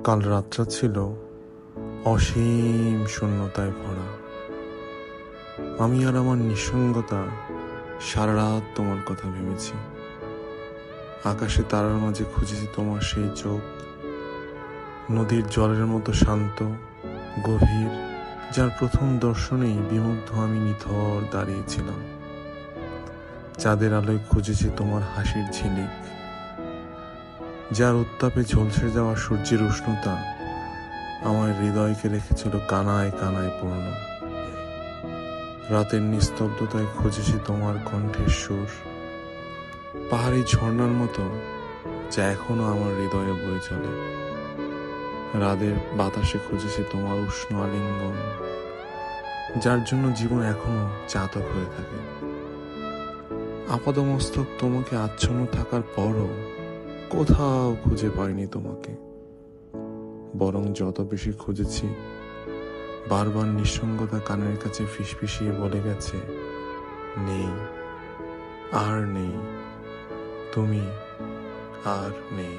কাল রাতটা ছিল অসীম শূন্যতায় ভরা। আমি আর আমার নিঃসঙ্গতা সারা রাত তোমার কথা ভেবেছি। আকাশে তারার মাঝে খুঁজেছি তোমার সেই চোখ, নদীর জলের মতো শান্ত, গভীর, যার প্রথম দর্শনেই বিমুগ্ধ আমি নিথর দাঁড়িয়েছিলাম। চাঁদের আলোয় খুঁজেছি তোমার হাসির ঝিলিক, যার উত্তাপে ঝলসে যাওয়া সূর্যের উষ্ণতা আমার হৃদয়কে রেখেছিল কানায় কানায় পূর্ণ। রাতের নিস্তব্ধতায় খুঁজেছি তোমার কণ্ঠের সুর, পাহাড়ি ঝর্ণার মতো, যা এখনো আমার হৃদয়ে বয়ে চলে। রাতের বাতাসে খুঁজেছি তোমার উষ্ণ আলিঙ্গন, যার জন্য জীবন এখনো চাতক হয়ে থাকে। আপাদমস্তক তোমাকে আচ্ছন্ন থাকার পরও কোথাও খুঁজে পাইনি তোমাকে, বরং যত বেশি খুঁজেছি বারবার নিঃসঙ্গতা কানের কাছে ফিসফিসিয়ে বলে গেছে, নেই, আর নেই, তুমি আর নেই।